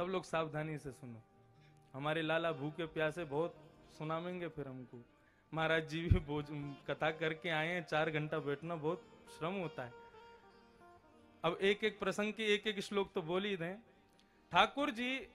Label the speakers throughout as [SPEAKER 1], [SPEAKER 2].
[SPEAKER 1] सब लोग सावधानी से सुनो, हमारे लाला भूखे प्यासे बहुत सुनावेंगे फिर हमको। महाराज जी भी कथा करके आए हैं, 4 घंटा बैठना बहुत श्रम होता है। अब एक एक प्रसंग की एक एक श्लोक तो बोल ही दें। ठाकुर जी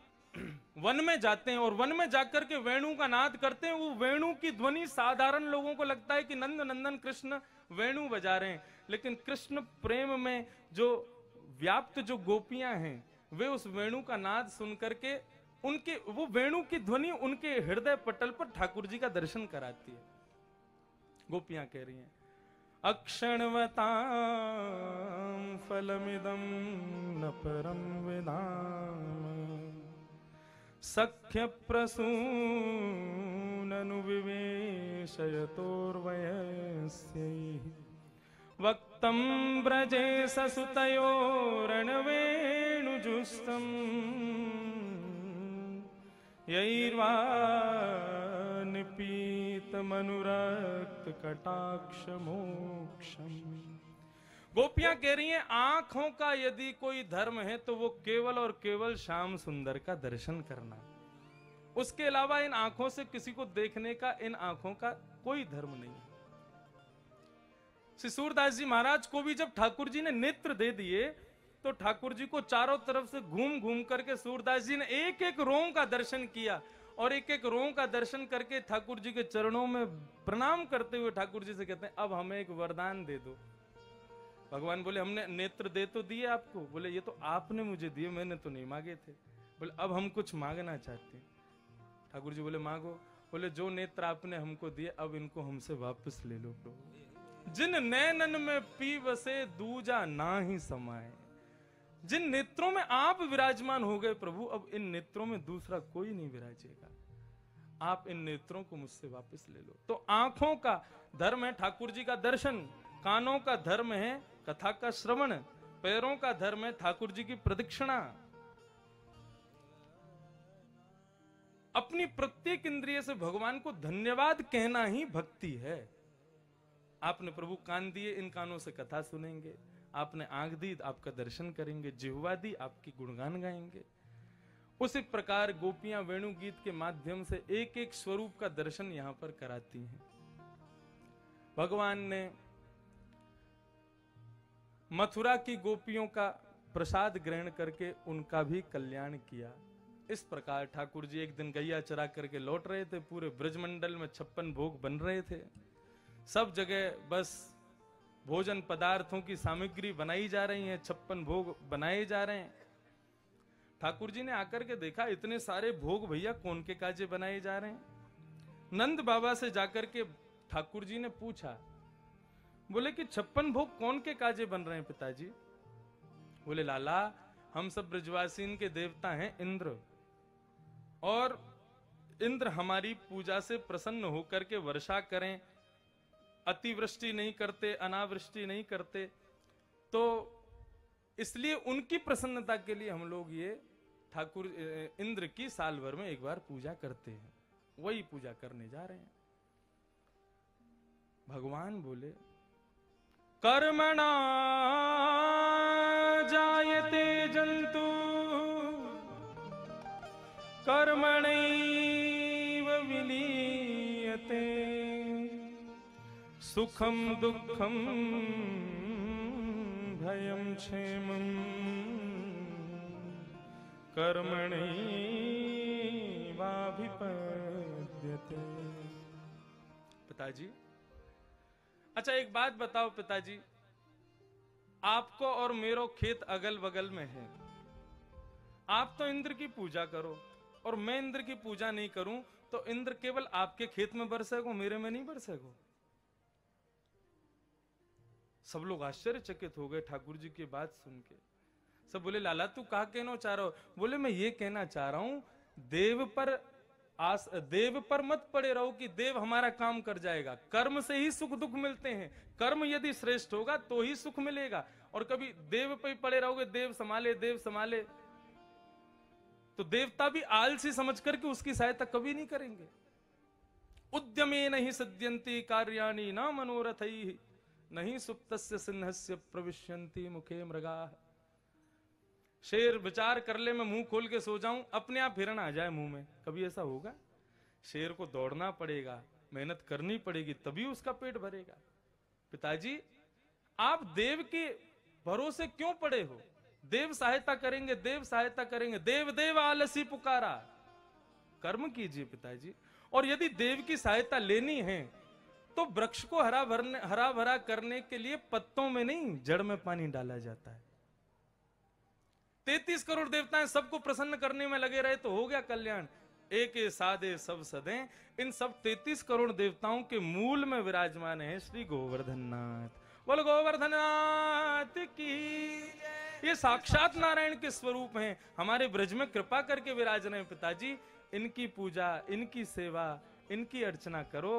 [SPEAKER 1] वन में जाते हैं और वन में जाकर के वेणु का नाद करते हैं। वो वेणु की ध्वनि साधारण लोगों को लगता है कि नंद नंदन कृष्ण वेणु बजा रहे हैं, लेकिन कृष्ण प्रेम में जो व्याप्त जो गोपियां हैं वे उस वेणु का नाद सुन करके उनके वो वेणु की ध्वनि उनके हृदय पटल पर ठाकुर जी का दर्शन कराती है। गोपियां कह रही हैं, अक्षणवतां फलमिदं न परं विदाम सख्य प्रसूननु विवेशयतोर्वयस्यैः वक्तं ब्रजे ससुतयोरणवेणुजुष्टम् यैर्वानिपीतमनुरक्त कटाक्ष मोक्षम। गोपियां कह रही हैं, आंखों का यदि कोई धर्म है तो वो केवल और केवल श्याम सुंदर का दर्शन करना। उसके अलावा इन आंखों से किसी को देखने का इन आंखों का कोई धर्म नहीं है। श्री सूरदास जी महाराज को भी जब ठाकुर जी ने नेत्र दे दिए तो ठाकुर जी को चारों तरफ से घूम घूम करके सूरदास जी ने एक एक रों का दर्शन किया और एक एक रों का दर्शन करके ठाकुर जी के चरणों में प्रणाम करते हुए ठाकुर जी से कहते हैं, अब हमें एक वरदान दे दो। भगवान बोले, हमने नेत्र दे तो दिए आपको। बोले, ये तो आपने मुझे दिए, मैंने तो नहीं मांगे थे। बोले, अब हम कुछ मांगना चाहते हैं। ठाकुर जी बोले, मांगो। बोले, जो नेत्र आपने हमको दिए अब इनको हमसे वापस ले लो प्रभु। जिन नैनन में पी बसे दूजा ना ही समाए। जिन नेत्रों में आप विराजमान हो गए प्रभु, अब इन नेत्रों में दूसरा कोई नहीं विराजेगा। आप इन नेत्रों को मुझसे वापस ले लो। तो आंखों का धर्म है ठाकुर जी का दर्शन, कानों का धर्म है कथा का श्रवण, पैरों का धर्म है ठाकुर जी की प्रदक्षिणा। अपनी प्रत्येक इंद्रिय से भगवान को धन्यवाद कहना ही भक्ति है। आपने प्रभु कान दिए, इन कानों से कथा सुनेंगे। आपने आंख दी, आपका दर्शन करेंगे। जिह्वा दी, आपकी गुणगान गाएंगे। उसी प्रकार गोपियां वेणु गीत के माध्यम से एक एक स्वरूप का दर्शन यहां पर कराती हैं। भगवान ने मथुरा की गोपियों का प्रसाद ग्रहण करके उनका भी कल्याण किया। इस प्रकार ठाकुर जी एक दिन गैया चरा करके लौट रहे थे। पूरे ब्रजमंडल में 56 भोग बन रहे थे। सब जगह बस भोजन पदार्थों की सामग्री बनाई जा रही है, 56 भोग बनाए जा रहे हैं। ठाकुर जी ने आकर के देखा, इतने सारे भोग भैया कौन के काजे बनाए जा रहे हैं। नंद बाबा से जाकर के ठाकुर जी ने पूछा, बोले कि 56 भोग कौन के काजे बन रहे हैं पिताजी। बोले, लाला हम सब ब्रजवासीन के देवता हैं इंद्र, और इंद्र हमारी पूजा से प्रसन्न होकर के वर्षा करें, अतिवृष्टि नहीं करते, अनावृष्टि नहीं करते, तो इसलिए उनकी प्रसन्नता के लिए हम लोग ये ठाकुर इंद्र की साल भर में एक बार पूजा करते हैं। वही पूजा करने जा रहे हैं। भगवान बोले, कर्मणा जायते जंतु कर्मणैव विलीयते सुखम दुखम भयं क्षेमं कर्मणैवाभिपद्यते। पिताजी, अच्छा एक बात बताओ पिताजी, आपको और मेरो खेत अगल बगल में है। आप तो इंद्र की पूजा करो और मैं इंद्र की पूजा नहीं करूं तो इंद्र केवल आपके खेत में बरसेगो, मेरे में नहीं बरसेगो। सब लोग आश्चर्यचकित हो गए ठाकुर जी की बात सुन के। सब बोले, लाला तू कहा कहना चाह रहा हो। बोले, मैं ये कहना चाह रहा हूं, देव पर मत पड़े रहो कि देव हमारा काम कर जाएगा। कर्म से ही सुख दुख मिलते हैं। कर्म यदि श्रेष्ठ होगा तो ही सुख मिलेगा। और कभी देव पे पड़े रहोगे, देव संभाले देव संभाले, तो देवता भी आलसी समझ करके उसकी सहायता कभी नहीं करेंगे। उद्यमे नहीं सिद्ध्यन्ति कार्याणि न मनोरथैः नहीं सुप्तस्य सिंहस्य प्रविश्यन्ति मुखे मृगाः। शेर विचार कर ले मैं मुंह खोल के सो जाऊं, अपने आप हिरण आ जाए मुंह में, कभी ऐसा होगा? शेर को दौड़ना पड़ेगा, मेहनत करनी पड़ेगी, तभी उसका पेट भरेगा। पिताजी आप देव के भरोसे क्यों पड़े हो? देव सहायता करेंगे, देव सहायता करेंगे, देव देव आलसी पुकारा। कर्म कीजिए पिताजी, और यदि देव की सहायता लेनी है तो वृक्ष को हरा भरा करने के लिए पत्तों में नहीं, जड़ में पानी डाला जाता है। 33 करोड़ देवताएं सबको प्रसन्न करने में लगे रहे तो हो गया कल्याण। एक साधे सब सदे, इन सब 33 करोड़ देवताओं के मूल में विराजमान है श्री गोवर्धन नाथ। बोल गोवर्धन नाथ की। ये साक्षात नारायण के स्वरूप हैं, हमारे ब्रज में कृपा करके विराज रहे हैं। पिताजी इनकी पूजा, इनकी सेवा, इनकी अर्चना करो,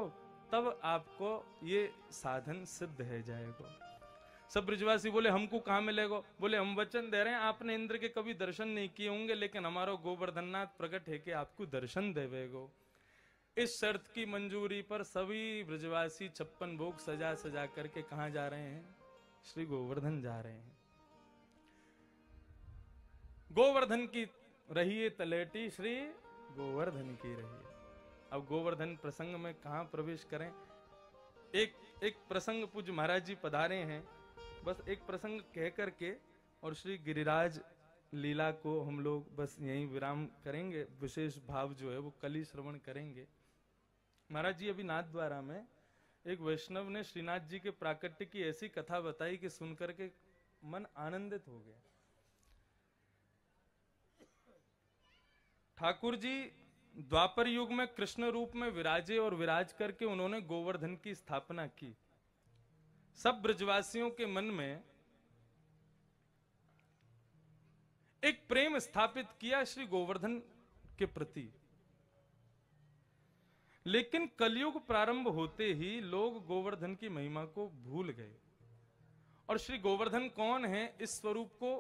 [SPEAKER 1] तब आपको ये साधन सिद्ध है जाएगा। सब ब्रजवासी बोले हमको कहां मिलेगा? बोले हम वचन दे रहे हैं, आपने इंद्र के कभी दर्शन नहीं किए होंगे, लेकिन हमारा गोवर्धननाथ प्रकट है कि आपको दर्शन देवेगो। इस शर्त की मंजूरी पर सभी ब्रजवासी 56 भोग सजा सजा करके कहां जा रहे हैं? श्री गोवर्धन जा रहे हैं। गोवर्धन की रहिए तलेटी, श्री गोवर्धन की रहिए। अब गोवर्धन प्रसंग में कहां प्रवेश करें? एक प्रसंग पूज्य महाराज जी पधारे हैं, बस एक प्रसंग कह करके और श्री गिरिराज लीला को हम लोग बस यहीं विराम करेंगे। विशेष भाव जो है वो कल ही श्रवण करेंगे। महाराज जी अभी नाथ द्वारा में एक वैष्णव ने श्रीनाथ जी के प्राकट्य की ऐसी कथा बताई कि सुनकर के मन आनंदित हो गया। ठाकुर जी द्वापर युग में कृष्ण रूप में विराजे और विराज करके उन्होंने गोवर्धन की स्थापना की। सब ब्रजवासियों के मन में एक प्रेम स्थापित किया श्री गोवर्धन के प्रति। लेकिन कलयुग प्रारंभ होते ही लोग गोवर्धन की महिमा को भूल गए और श्री गोवर्धन कौन है इस स्वरूप को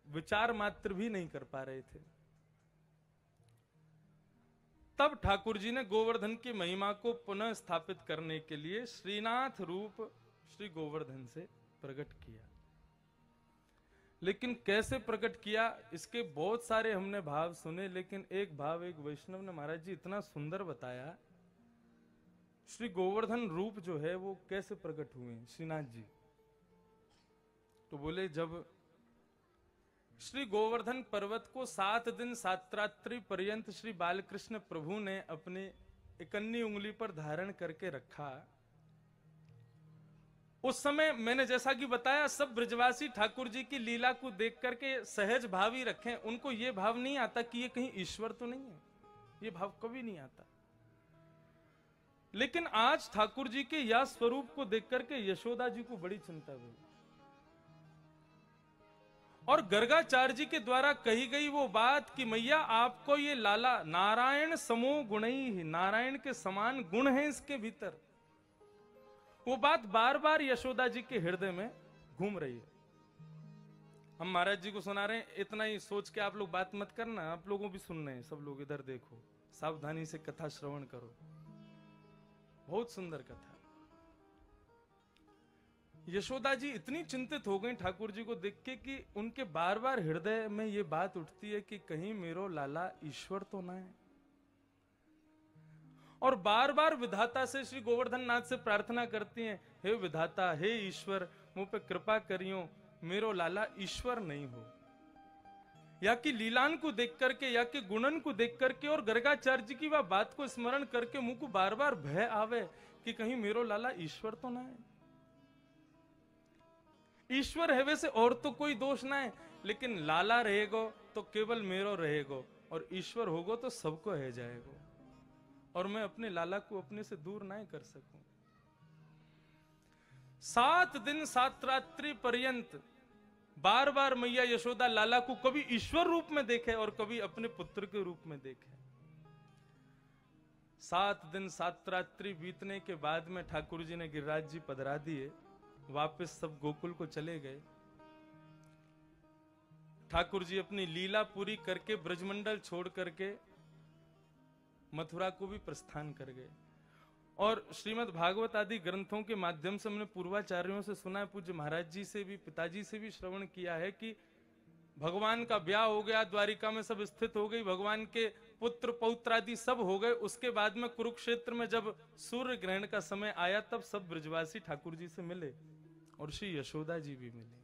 [SPEAKER 1] विचार मात्र भी नहीं कर पा रहे थे। तब ठाकुर जी ने गोवर्धन की महिमा को पुनः स्थापित करने के लिए श्रीनाथ रूप श्री गोवर्धन से प्रकट किया। लेकिन कैसे प्रकट किया, इसके बहुत सारे हमने भाव सुने, लेकिन एक भाव एक वैष्णव ने महाराज जी इतना सुंदर बताया। श्री गोवर्धन रूप जो है वो कैसे प्रकट हुए श्रीनाथ जी? तो बोले जब श्री गोवर्धन पर्वत को 7 दिन 7 रात्रि पर्यंत श्री बालकृष्ण प्रभु ने अपनी इकन्नी उंगली पर धारण करके रखा, उस समय मैंने जैसा कि बताया सब ब्रजवासी ठाकुर जी की लीला को देख करके सहज भाव ही रखें। उनको यह भाव नहीं आता कि ये कहीं ईश्वर तो नहीं है, ये भाव कभी नहीं आता। लेकिन आज ठाकुर जी के या स्वरूप को देख करके यशोदा जी को बड़ी चिंता हुई और गर्गाचार्य जी के द्वारा कही गई वो बात कि मैया आपको ये लाला नारायण समो गुणई, नारायण के समान गुण है इसके भीतर, वो बात बार बार यशोदा जी के हृदय में घूम रही है। हम महाराज जी को सुना रहे हैं, इतना ही सोच के आप लोग बात मत करना, आप लोगों भी सुन रहे हैं, सब लोग इधर देखो, सावधानी से कथा श्रवण करो। बहुत सुंदर कथा। यशोदा जी इतनी चिंतित हो गई ठाकुर जी को देख के कि उनके बार बार हृदय में ये बात उठती है कि कहीं मेरो लाला ईश्वर तो ना है। और बार बार विधाता से श्री गोवर्धन नाथ से प्रार्थना करती हैं, हे विधाता, हे ईश्वर, मुझ पे कृपा करियो, मेरो लाला ईश्वर नहीं हो। या कि लीलान को देख करके, या कि गुणन को देख करके और गर्गाचार्य जी की वह बात को स्मरण करके मुंह को बार बार भय आवे कि कहीं मेरो लाला ईश्वर तो ना है। ईश्वर है वैसे और तो कोई दोष ना है, लेकिन लाला रहेगो तो केवल मेरो रहेगो, और ईश्वर होगो तो सबको है जाएगो, और मैं अपने लाला को अपने से दूर ना कर सकूं। 7 दिन 7 रात्रि पर्यंत बार बार मैया यशोदा लाला को कभी ईश्वर रूप में देखे और कभी अपने पुत्र के रूप में देखे। 7 दिन 7 रात्रि बीतने के बाद में ठाकुर जी ने गिरिराज जी पधरा दिए, वापस सब गोकुल को चले गए। ठाकुर जी अपनी लीला पूरी करके ब्रजमंडल छोड़ करके मथुरा को भी प्रस्थान कर गए। और श्रीमद् भागवत आदि ग्रंथों के माध्यम से हमने पूर्वाचार्यों से सुना है, पूज्य महाराज जी से भी, पिताजी से भी श्रवण किया है कि भगवान का ब्याह हो गया, द्वारिका में सब स्थित हो गई, भगवान के पुत्र पौत्र आदि सब हो गए। उसके बाद में कुरुक्षेत्र में जब सूर्य ग्रहण का समय आया, तब सब ब्रजवासी ठाकुर जी से मिले और श्री यशोदा जी भी मिले।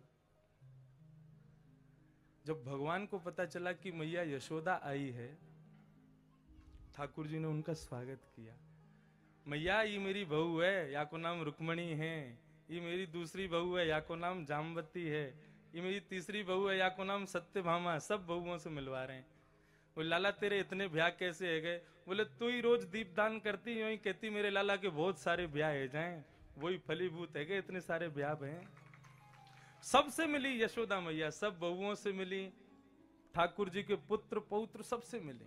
[SPEAKER 1] जब भगवान को पता चला कि मैया यशोदा आई है, ठाकुर जी ने उनका स्वागत किया। मैया, ये मेरी बहू है, या को नाम रुक्मणी है, ये मेरी दूसरी बहू है, या को नाम जामवती है, ये मेरी तीसरी बहू है, या को नाम सत्यभामा। सब बहुओं से मिलवा रहे हैं। बोले लाला तेरे इतने ब्याह कैसे है गए? बोले तू ही रोज दीपदान करती, यूं ही कहती मेरे लाला के बहुत सारे ब्याह है जाएं, वही फलीभूत है गए, इतने सारे ब्याह हैं। सबसे मिली यशोदा मैया, सब बहुओं से मिली, ठाकुर जी के पुत्र पौत्र सबसे मिले।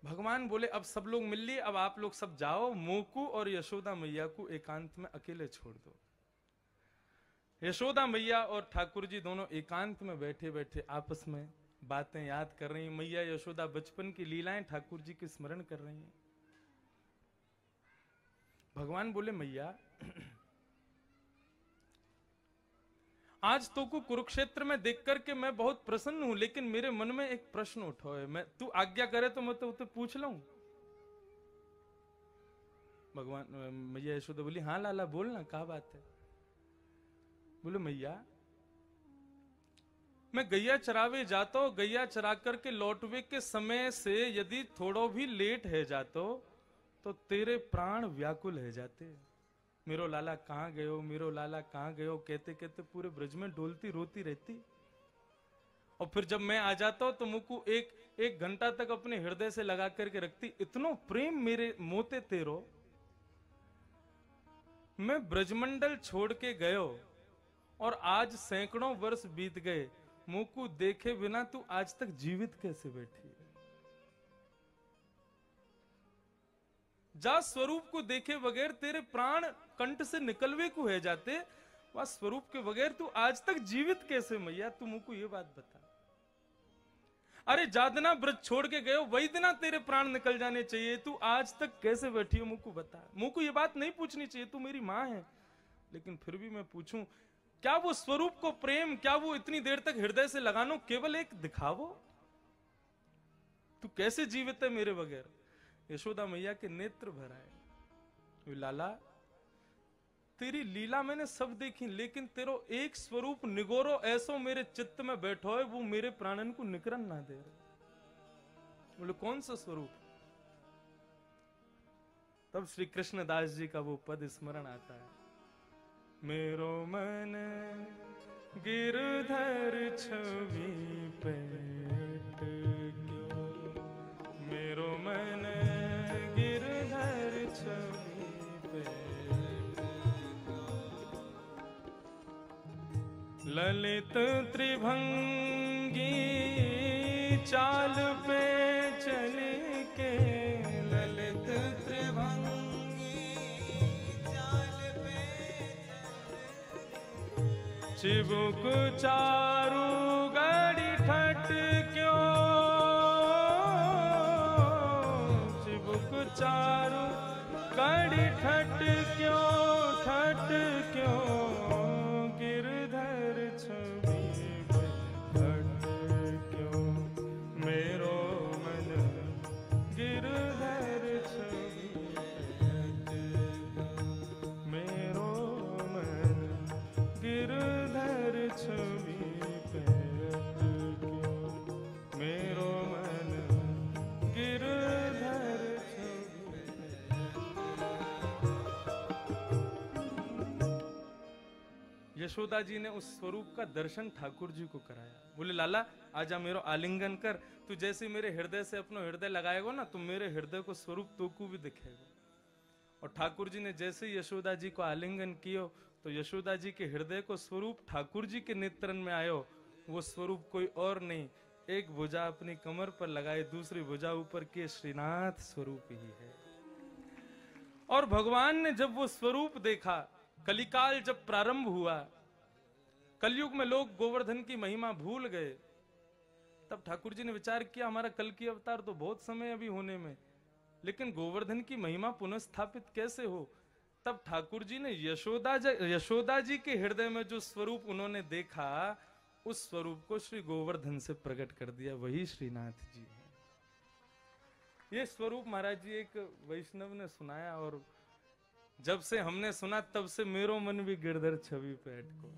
[SPEAKER 1] भगवान बोले अब सब लोग मिल लिए, अब आप लोग सब जाओ, मोकू और यशोदा मैया को एकांत में अकेले छोड़ दो। यशोदा मैया और ठाकुर जी दोनों एकांत में बैठे बैठे आपस में बातें याद कर रही हैं। मैया यशोदा बचपन की लीलाएं ठाकुर जी की स्मरण कर रही हैं। भगवान बोले मैया, आज तो को कुरुक्षेत्र में देख करके मैं बहुत प्रसन्न हूं, लेकिन मेरे मन में एक प्रश्न उठा है। मैं तू आज्ञा करे तो मैं तो उसे पूछ लूं। भगवान मैया यशोदा बोली हाँ लाला बोलना, क्या बात है? बोले मैया, मैं गैया चरावे जाता हूं, गैया चरा करके लौटवे के समय से यदि थोड़ो भी लेट है जातो तो तेरे प्राण व्याकुल है जाते। मेरो लाला कहाँ गयो, मेरो लाला कहाँ गयो कहते कहते पूरे ब्रज में डोलती रोती रहती। और फिर जब मैं आ जाता हूं तो मुझको एक घंटा तक अपने हृदय से लगा करके रखती। इतनो प्रेम मेरे मोते तेरो, मैं ब्रजमंडल छोड़ के गयो और आज सैकड़ों वर्ष बीत गए, मुझको देखे बिना तू आज तक जीवित कैसे बैठी? जा स्वरूप को देखे बगैर तेरे प्राण कंठ से निकलवे को है जाते, वह स्वरूप के बगैर तू आज तक जीवित कैसे? मैया तू मुझको ये बात बता। अरे जादना ब्रज छोड़ के गए, वही दिना तेरे प्राण निकल जाने चाहिए, तू आज तक कैसे बैठी हो? मुझको बता। मुझको ये बात नहीं पूछनी चाहिए, तू मेरी माँ है, लेकिन फिर भी मैं पूछूं, क्या वो स्वरूप को प्रेम, क्या वो इतनी देर तक हृदय से लगानो केवल एक दिखावो? तू कैसे जीवित है मेरे बगैर? यशोदा मैया के नेत्र भर आए। लाला तेरी लीला मैंने सब देखी, लेकिन तेरो एक स्वरूप निगोरो ऐसो मेरे चित्त में बैठो है, वो मेरे प्राणन को निकरन ना दे रहे। बोले कौन सा स्वरूप? तब श्री कृष्णदास जी का वो पद स्मरण आता है, मेरो मन गिरधर छवि पेट क्यों, मेरो मन गिरधर छवि पेट, ललित त्रिभंगी चाल पे चल के, ललित त्रिभंगी चाल पे चिबुक चारु गड़ी ठट क्यों, चिबुक चारु गड़ी ठट क्यों, ठट क्यों, गिरधर छवि ठट क्यों, मेरो मन गिरधर छवि ठट क्यों, मेरो मन गिरधर छवि पेट क्यों, मेरो मन गिरधर छवि। यशोदा जी ने उस स्वरूप का दर्शन ठाकुर जी को कराया। बोले लाला आजा मेरो आलिंगन कर, तू जैसे मेरे हृदय से अपना हृदय लगाएगा ना, तो मेरे हृदय को स्वरूप तो को भी दिखेगा। और ठाकुर जी ने जैसे यशोदा जी को आलिंगन किया, तो यशोदा जी के हृदय को स्वरूप ठाकुर जी के नेत्रन में आयो। वो स्वरूप कोई और नहीं, एक भुजा अपनी कमर पर लगाए, दूसरी भुजा ऊपर के श्रीनाथ स्वरूप ही है। और भगवान ने जब वो स्वरूप देखा, कलिकाल जब प्रारंभ हुआ, कलयुग में लोग गोवर्धन की महिमा भूल गए, तब ठाकुर जी ने विचार किया हमारा कल की अवतार तो बहुत समय अभी होने में, लेकिन गोवर्धन की महिमा पुनः स्थापित कैसे हो? तब ठाकुर जी ने यशोदा जी के हृदय में जो स्वरूप उन्होंने देखा, उस स्वरूप को श्री गोवर्धन से प्रकट कर दिया, वही श्रीनाथ जी है। ये स्वरूप महाराज जी एक वैष्णव ने सुनाया, और जब से हमने सुना तब से मेरो मन भी गिरधर छवि पे अटको।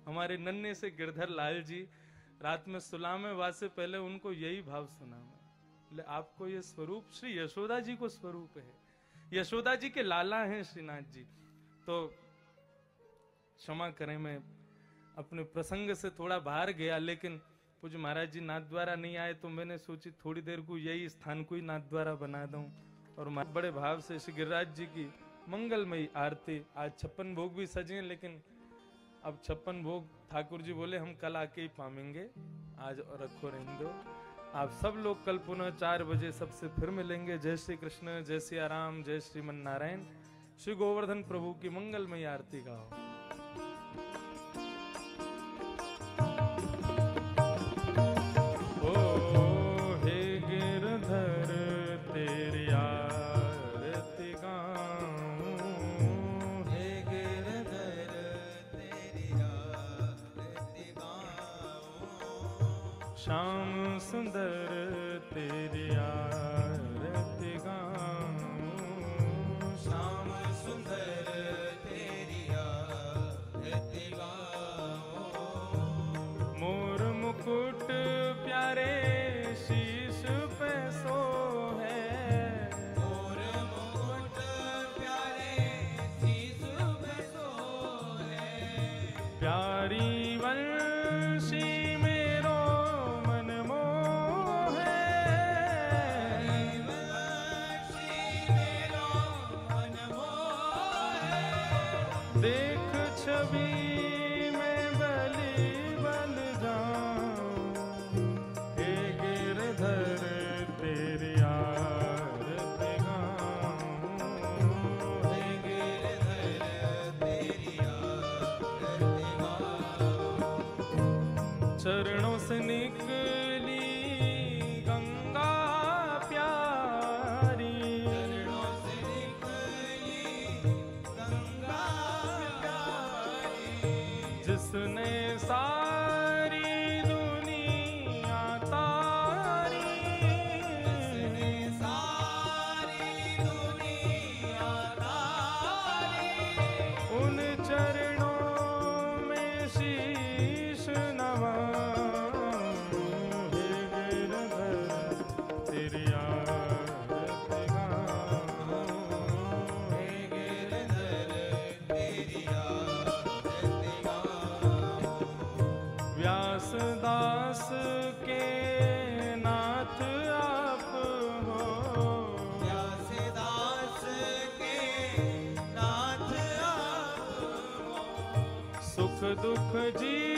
[SPEAKER 1] हमारे नन्हे से गिरधर लाल जी रात में सुला में वासे पहले उनको यही भाव सुना मैं, बोले आपको ये स्वरूप श्री यशोदा जी को स्वरूप है, यशोदा जी के लाला हैं श्रीनाथ जी। तो क्षमा करें, मैं अपने प्रसंग से थोड़ा बाहर गया, लेकिन पूज्य महाराज जी नाथद्वारा नहीं आए तो मैंने सोची थोड़ी देर को यही स्थान को ही नाथद्वारा बना दूं। और बड़े भाव से श्री गिरिराज जी की मंगलमयी आरती, आज 56 भोग भी सजे, लेकिन अब 56 भोग ठाकुर जी बोले हम कल आके ही पामेंगे, आज और रखो रहने दो। आप सब लोग कल पुनः 4 बजे सबसे फिर मिलेंगे। जय श्री कृष्ण, जय सिया राम, जय श्रीमन नारायण। श्री गोवर्धन प्रभु की मंगलमयी आरती गाओ। श्याम सुंदर तेरी आरती गाऊं,
[SPEAKER 2] श्याम सुंदर तेरी आरती गाऊं।
[SPEAKER 1] मोर मुकुट प्यारे शीश पे सोहे,
[SPEAKER 2] मोर मुकुट प्यारे शीश पे सोहे।
[SPEAKER 1] प्यारी वंशी देख छवि में बलि बन जाऊं, हे गिरधर तेरी आरती गाऊं,
[SPEAKER 2] हे गिरधर तेरी आरती गाऊं।
[SPEAKER 1] चरणों से निकली गंगा प्यारी,
[SPEAKER 2] चरणों से निकली गंगा प्यारी।
[SPEAKER 1] जिसने सारी दुनिया तारी,
[SPEAKER 2] जिसने सारी दुनिया तारी।
[SPEAKER 1] उन चरणों में शीश नवाऊं, हे गिरधर तेरी आरती गाऊं,
[SPEAKER 2] हे गिरधर तेरी आरती गाऊं।
[SPEAKER 1] व्यास दास के नाथ आप हो,
[SPEAKER 2] व्यासदास के नाथ आप हो।
[SPEAKER 1] सुख दुख जी